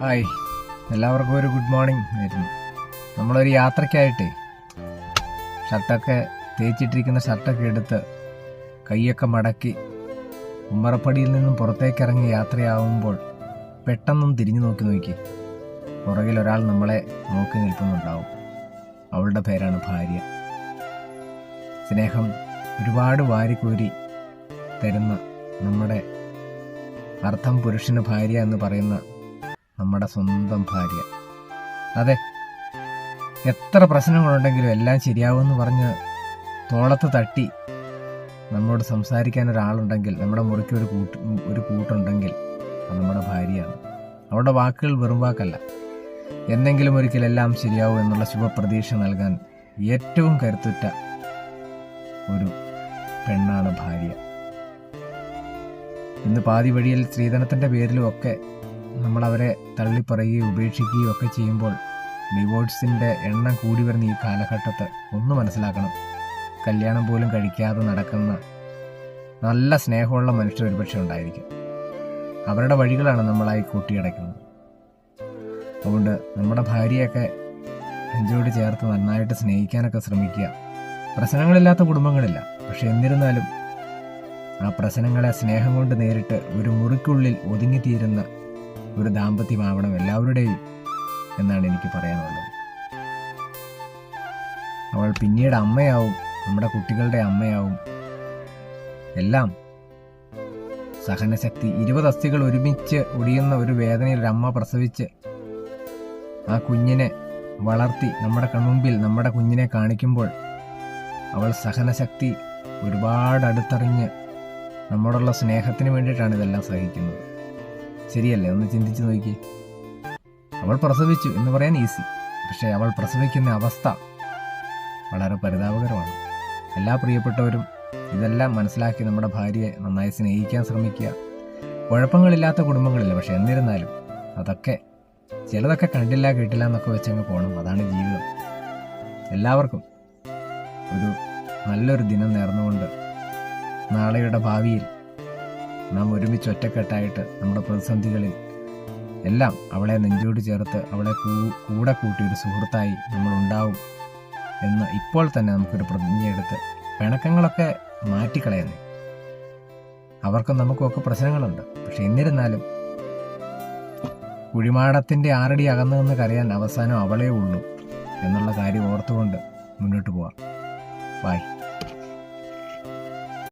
Hi, എല്ലാവർക്കും ഒരു good morning ആയിരുന്നു. നമ്മളൊരു യാത്രയ്ക്കായിട്ടേ തേച്ചിട്ടിരിക്കുന്ന ഷർട്ടൊക്കെ എടുത്ത് കൈയൊക്കെ മടക്കി ഉമ്മറപ്പടിയിൽ നിന്നും പുറത്തേക്കിറങ്ങി യാത്രയാവുമ്പോൾ പെട്ടെന്നും തിരിഞ്ഞു നോക്കി പുറകിൽ ഒരാൾ നമ്മളെ നോക്കി നിൽക്കുന്നുണ്ടാവും. അവളുടെ പേരാണ് ഭാര്യ. സ്നേഹം ഒരുപാട് വാരിക്കോരി തരുന്ന നമ്മുടെ അർത്ഥം പുരുഷന് ഭാര്യ എന്ന് പറയുന്ന നമ്മുടെ സ്വന്തം ഭാര്യ. അതെ, എത്ര പ്രശ്നങ്ങളുണ്ടെങ്കിലും എല്ലാം ശരിയാവുമെന്ന് പറഞ്ഞ് തോളത്ത് തട്ടി നമ്മോട് സംസാരിക്കാൻ ഒരാളുണ്ടെങ്കിൽ, നമ്മുടെ മുറിക്ക് ഒരു കൂട്ടുണ്ടെങ്കിൽ അത് നമ്മുടെ ഭാര്യയാണ്. അവളുടെ വാക്കുകൾ വെറും വാക്കല്ല. എന്തെങ്കിലും ഒരിക്കൽ എല്ലാം ശരിയാവും എന്നുള്ള ശുഭപ്രതീക്ഷ നൽകാൻ ഏറ്റവും കരുത്തുറ്റ ഒരു പെണ്ണാണ് ഭാര്യ. ഇന്ന് പാതി വഴിയിൽ സ്ത്രീധനത്തിൻ്റെ പേരിലും ഒക്കെ നമ്മളവരെ തള്ളിപ്പറയുകയും ഉപേക്ഷിക്കുകയും ഒക്കെ ചെയ്യുമ്പോൾ ഡിവോഴ്സിൻ്റെ എണ്ണം കൂടി വരുന്ന ഈ കാലഘട്ടത്ത് ഒന്ന് മനസ്സിലാക്കണം, കല്യാണം പോലും കഴിക്കാതെ നടക്കുന്ന നല്ല സ്നേഹമുള്ള മനുഷ്യർ ഒരുപക്ഷെ ഉണ്ടായിരിക്കും. അവരുടെ വഴികളാണ് നമ്മളായി കൂട്ടിയടയ്ക്കുന്നത്. അതുകൊണ്ട് നമ്മുടെ ഭാര്യയൊക്കെ നെഞ്ചോട് ചേർത്ത് നന്നായിട്ട് സ്നേഹിക്കാനൊക്കെ ശ്രമിക്കുക. പ്രശ്നങ്ങളില്ലാത്ത കുടുംബങ്ങളില്ല, പക്ഷെ എന്നിരുന്നാലും ആ പ്രശ്നങ്ങളെ സ്നേഹം കൊണ്ട് നേരിട്ട് ഒരു മുറിക്കുള്ളിൽ ഒതുങ്ങിത്തീരുന്ന ഒരു ദാമ്പത്യമാവണം എല്ലാവരുടെയും എന്നാണ് എനിക്ക് പറയാനുള്ളത്. അവൾ പിന്നീട് അമ്മയാവും, നമ്മുടെ കുട്ടികളുടെ അമ്മയാവും. എല്ലാം സഹനശക്തി. 20 അസ്ഥികൾ ഒരുമിച്ച് ഒടിയുന്ന ഒരു വേദനയിൽ ഒരു അമ്മ പ്രസവിച്ച് ആ കുഞ്ഞിനെ വളർത്തി നമ്മുടെ കൺമുമ്പിൽ നമ്മുടെ കുഞ്ഞിനെ കാണിക്കുമ്പോൾ അവൾ സഹനശക്തി ഒരുപാട് അടുത്തറിഞ്ഞ് നമ്മോടുള്ള സ്നേഹത്തിന് വേണ്ടിയിട്ടാണ് ഇതെല്ലാം സഹിക്കുന്നത്. ശരിയല്ലേ? ഒന്ന് ചിന്തിച്ച് നോക്കി. അവൾ പ്രസവിച്ചു എന്ന് പറയാൻ ഈസി, പക്ഷേ അവൾ പ്രസവിക്കുന്ന അവസ്ഥ വളരെ പരിതാപകരമാണ്. എല്ലാ പ്രിയപ്പെട്ടവരും ഇതെല്ലാം മനസ്സിലാക്കി നമ്മുടെ ഭാര്യയെ നന്നായി സ്നേഹിക്കാൻ ശ്രമിക്കുക. കുഴപ്പങ്ങളില്ലാത്ത കുടുംബങ്ങളില്ല, പക്ഷെ എന്നിരുന്നാലും അതൊക്കെ ചിലതൊക്കെ കണ്ടില്ല കേട്ടില്ല എന്നൊക്കെ വെച്ചങ്ങ് പോകണം. അതാണ് ജീവിതം. എല്ലാവർക്കും ഒരു നല്ലൊരു ദിനം നേർന്നുകൊണ്ട് നാളെയുടെ ഭാവിയിൽ നാം ഒരുമിച്ച് ഒറ്റക്കെട്ടായിട്ട് നമ്മുടെ പ്രതിസന്ധികളിൽ എല്ലാം അവളെ നെഞ്ചോട് ചേർത്ത് അവളെ കൂടെ കൂട്ടി ഒരു സുഹൃത്തായി നമ്മളുണ്ടാവും എന്ന് ഇപ്പോൾ തന്നെ നമുക്കൊരു പ്രതിജ്ഞയെടുത്ത് പിണക്കങ്ങളൊക്കെ മാറ്റിക്കളയുന്നേ. അവർക്കും നമുക്കുമൊക്കെ പ്രശ്നങ്ങളുണ്ട്, പക്ഷെ എന്നിരുന്നാലും കുഴിമാടത്തിൻ്റെ 6 അടി അകന്നു നിന്ന് കരയാൻ അവസാനം അവളേ ഉള്ളൂ എന്നുള്ള കാര്യം ഓർത്തുകൊണ്ട് മുന്നോട്ട് പോവാം. ബൈ.